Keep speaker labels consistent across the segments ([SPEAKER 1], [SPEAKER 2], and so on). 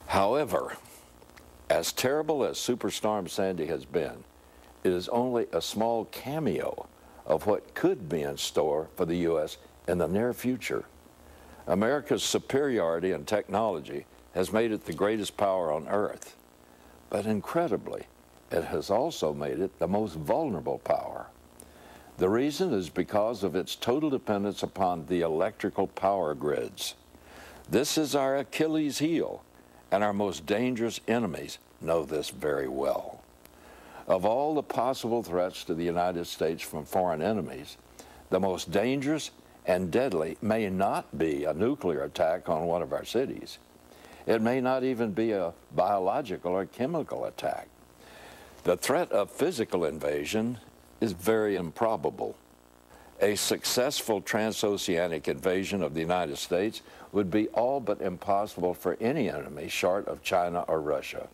[SPEAKER 1] However, as terrible as Superstorm Sandy has been, it is only a small cameo of what could be in store for the U.S. in the near future. America's superiority in technology has made it the greatest power on Earth, but incredibly, it has also made it the most vulnerable power. The reason is because of its total dependence upon the electrical power grids. This is our Achilles heel, and our most dangerous enemies know this very well. Of all the possible threats to the United States from foreign enemies, the most dangerous and deadly may not be a nuclear attack on one of our cities. It may not even be a biological or chemical attack. The threat of physical invasion is very improbable. A successful transoceanic invasion of the United States would be all but impossible for any enemy short of China or Russia.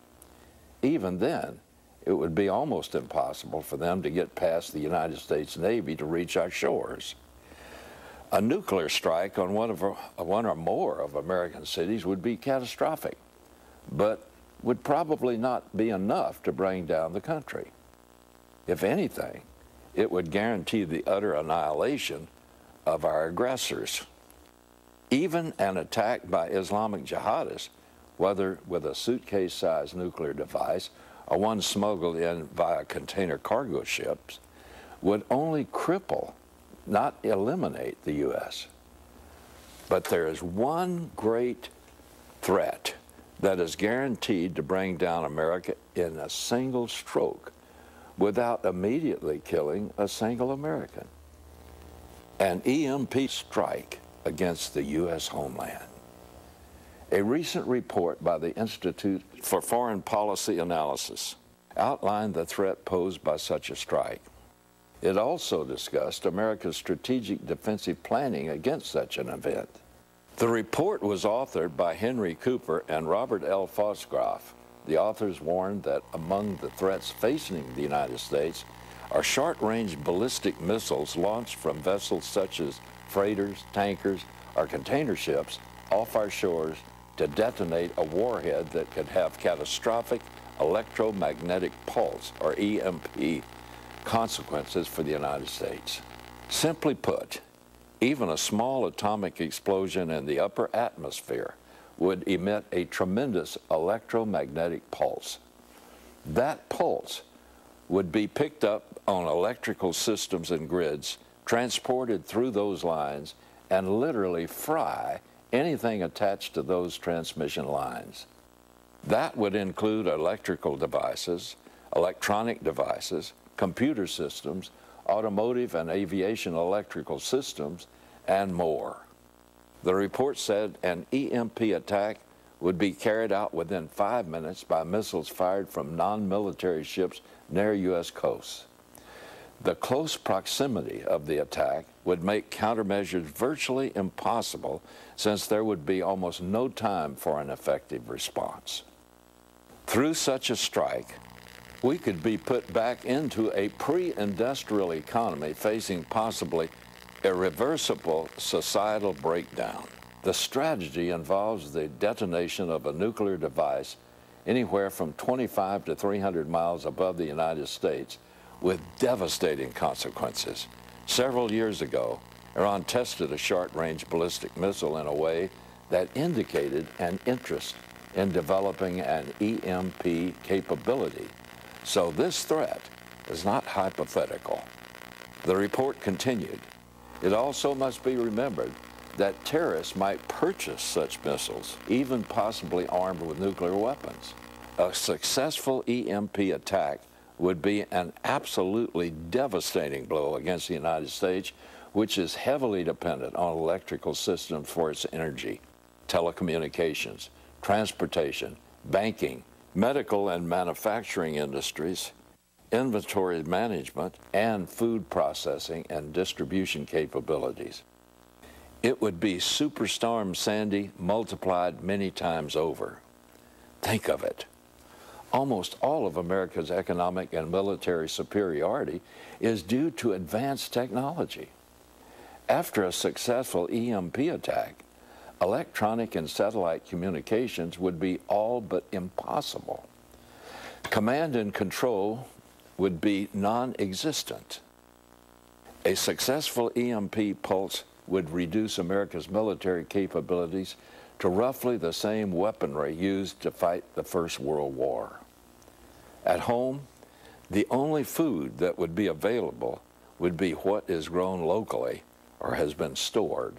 [SPEAKER 1] Even then, it would be almost impossible for them to get past the United States Navy to reach our shores. A nuclear strike on one or more of American cities would be catastrophic, but would probably not be enough to bring down the country. If anything, it would guarantee the utter annihilation of our aggressors. Even an attack by Islamic jihadists, whether with a suitcase-sized nuclear device or one smuggled in via container cargo ships, would only cripple, not eliminate the U.S. But there is one great threat that is guaranteed to bring down America in a single stroke without immediately killing a single American: an EMP strike against the U.S. homeland. A recent report by the Institute for Foreign Policy Analysis outlined the threat posed by such a strike. It also discussed America's strategic defensive planning against such an event. The report was authored by Henry Cooper and Robert L. Foxcroft. The authors warned that among the threats facing the United States are short-range ballistic missiles launched from vessels such as freighters, tankers, or container ships off our shores to detonate a warhead that could have catastrophic electromagnetic pulse, or EMP, consequences for the United States. Simply put, even a small atomic explosion in the upper atmosphere would emit a tremendous electromagnetic pulse. That pulse would be picked up on electrical systems and grids, transported through those lines, and literally fry anything attached to those transmission lines. That would include electrical devices, electronic devices, computer systems, automotive and aviation electrical systems, and more. The report said an EMP attack would be carried out within 5 minutes by missiles fired from non-military ships near U.S. coasts. The close proximity of the attack would make countermeasures virtually impossible, since there would be almost no time for an effective response. Through such a strike, we could be put back into a pre-industrial economy facing possibly irreversible societal breakdown. The strategy involves the detonation of a nuclear device anywhere from 25 to 300 miles above the United States, with devastating consequences. Several years ago, Iran tested a short-range ballistic missile in a way that indicated an interest in developing an EMP capability. So this threat is not hypothetical. The report continued. It also must be remembered that terrorists might purchase such missiles, even possibly armed with nuclear weapons. A successful EMP attack would be an absolutely devastating blow against the United States, which is heavily dependent on electrical systems for its energy, telecommunications, transportation, banking, medical and manufacturing industries, inventory management, and food processing and distribution capabilities. It would be Superstorm Sandy multiplied many times over. Think of it. Almost all of America's economic and military superiority is due to advanced technology. After a successful EMP attack, electronic and satellite communications would be all but impossible. Command and control would be non-existent. A successful EMP pulse would reduce America's military capabilities to roughly the same weaponry used to fight the First World War. At home, the only food that would be available would be what is grown locally or has been stored.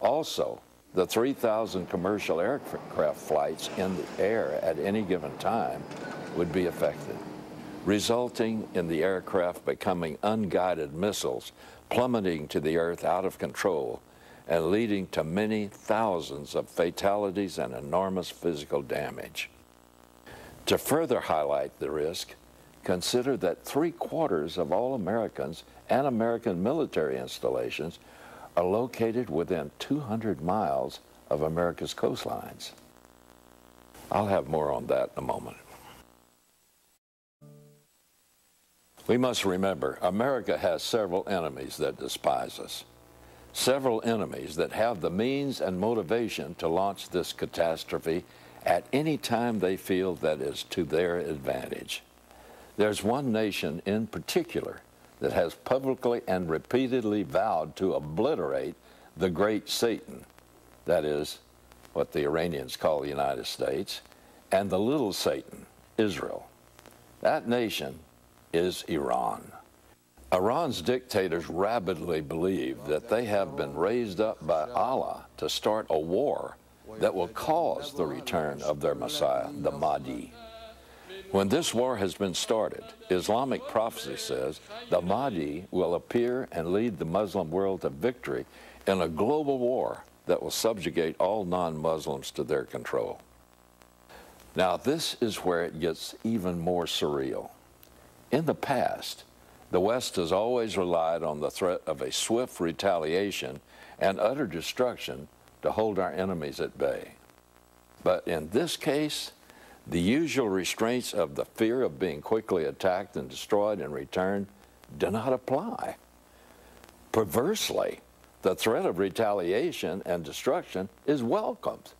[SPEAKER 1] Also, the 3,000 commercial aircraft flights in the air at any given time would be affected, resulting in the aircraft becoming unguided missiles plummeting to the earth out of control and leading to many thousands of fatalities and enormous physical damage. To further highlight the risk, consider that 3/4 of all Americans and American military installations are located within 200 miles of America's coastlines. I'll have more on that in a moment. We must remember, America has several enemies that despise us. Several enemies that have the means and motivation to launch this catastrophe at any time they feel that is to their advantage. There's one nation in particular that has publicly and repeatedly vowed to obliterate the great Satan, that is, what the Iranians call the United States, and the little Satan, Israel. That nation is Iran. Iran's dictators rabidly believe that they have been raised up by Allah to start a war that will cause the return of their Messiah, the Mahdi. When this war has been started, Islamic prophecy says the Mahdi will appear and lead the Muslim world to victory in a global war that will subjugate all non-Muslims to their control. Now, this is where it gets even more surreal. In the past, the West has always relied on the threat of a swift retaliation and utter destruction to hold our enemies at bay. But in this case, the usual restraints of the fear of being quickly attacked and destroyed in return do not apply. Perversely, the threat of retaliation and destruction is welcomed.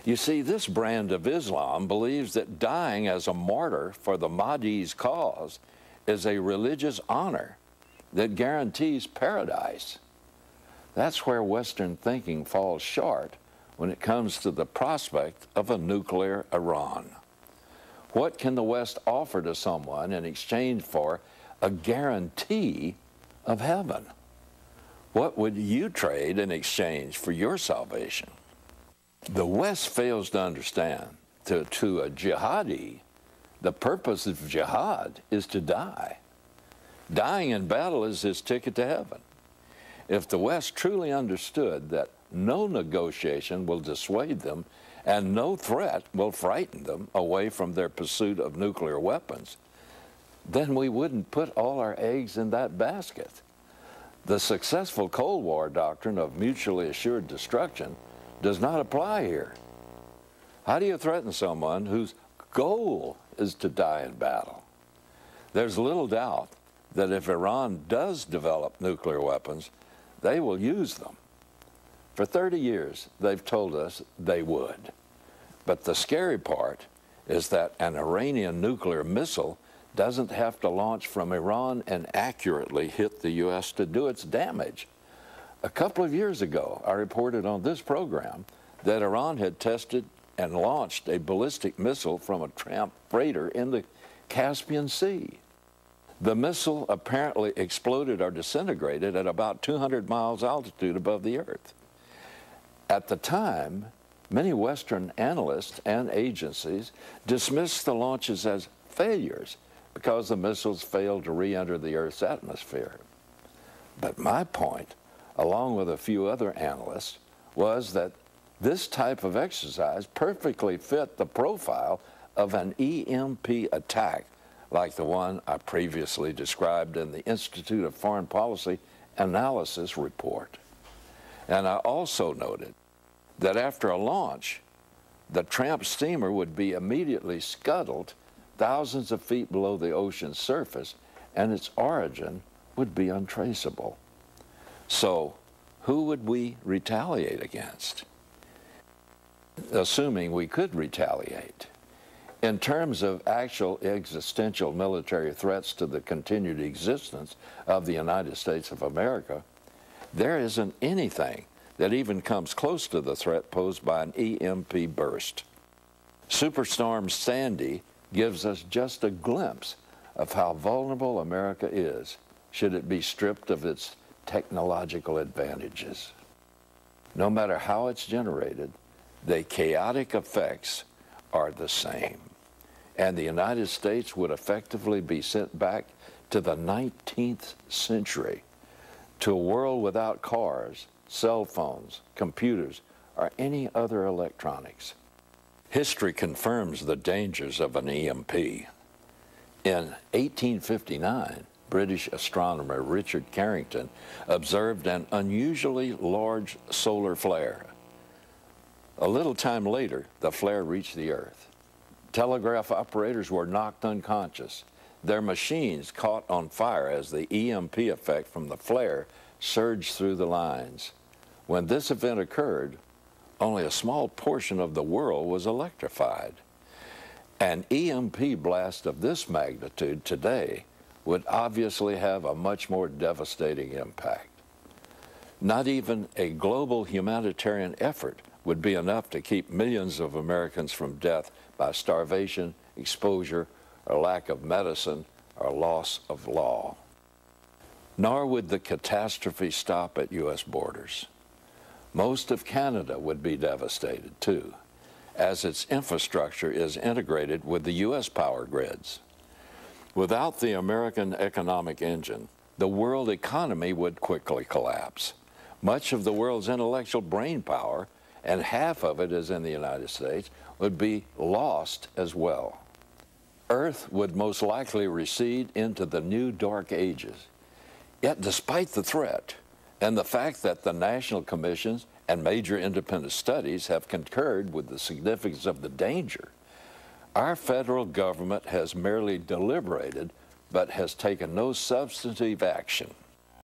[SPEAKER 1] You see, this brand of Islam believes that dying as a martyr for the Mahdi's cause is a religious honor that guarantees paradise. That's where Western thinking falls short when it comes to the prospect of a nuclear Iran. What can the West offer to someone in exchange for a guarantee of heaven? What would you trade in exchange for your salvation? The West fails to understand to a jihadi, the purpose of jihad is to die. Dying in battle is his ticket to heaven. If the West truly understood that no negotiation will dissuade them and no threat will frighten them away from their pursuit of nuclear weapons, then we wouldn't put all our eggs in that basket. The successful Cold War doctrine of mutually assured destruction does not apply here. How do you threaten someone whose goal is to die in battle? There's little doubt that if Iran does develop nuclear weapons, they will use them. For 30 years, they've told us they would. But the scary part is that an Iranian nuclear missile doesn't have to launch from Iran and accurately hit the U.S. to do its damage. A couple of years ago, I reported on this program that Iran had tested and launched a ballistic missile from a tramp freighter in the Caspian Sea. The missile apparently exploded or disintegrated at about 200 miles altitude above the Earth. At the time, many Western analysts and agencies dismissed the launches as failures because the missiles failed to re-enter the Earth's atmosphere. But my point, along with a few other analysts, was that this type of exercise perfectly fit the profile of an EMP attack like the one I previously described in the Institute of Foreign Policy Analysis report. And I also noted that after a launch, the tramp steamer would be immediately scuttled thousands of feet below the ocean's surface, and its origin would be untraceable. So, who would we retaliate against? Assuming we could retaliate. In terms of actual existential military threats to the continued existence of the United States of America, there isn't anything that even comes close to the threat posed by an EMP burst. Superstorm Sandy gives us just a glimpse of how vulnerable America is should it be stripped of its technological advantages. No matter how it's generated, the chaotic effects are the same. And the United States would effectively be sent back to the 19th century, to a world without cars, cell phones, computers, or any other electronics. History confirms the dangers of an EMP. In 1859, British astronomer Richard Carrington observed an unusually large solar flare. A little time later, the flare reached the Earth. Telegraph operators were knocked unconscious. Their machines caught on fire as the EMP effect from the flare surged through the lines. When this event occurred, only a small portion of the world was electrified. An EMP blast of this magnitude today would obviously have a much more devastating impact. Not even a global humanitarian effort would be enough to keep millions of Americans from death by starvation, exposure, or lack of medicine, or loss of law. Nor would the catastrophe stop at U.S. borders. Most of Canada would be devastated too, as its infrastructure is integrated with the U.S. power grids. Without the American economic engine, the world economy would quickly collapse. Much of the world's intellectual brain power, and half of it is in the United States, would be lost as well. Earth would most likely recede into the new dark ages. Yet despite the threat, and the fact that the national commissions and major independent studies have concurred with the significance of the danger, our federal government has merely deliberated but has taken no substantive action.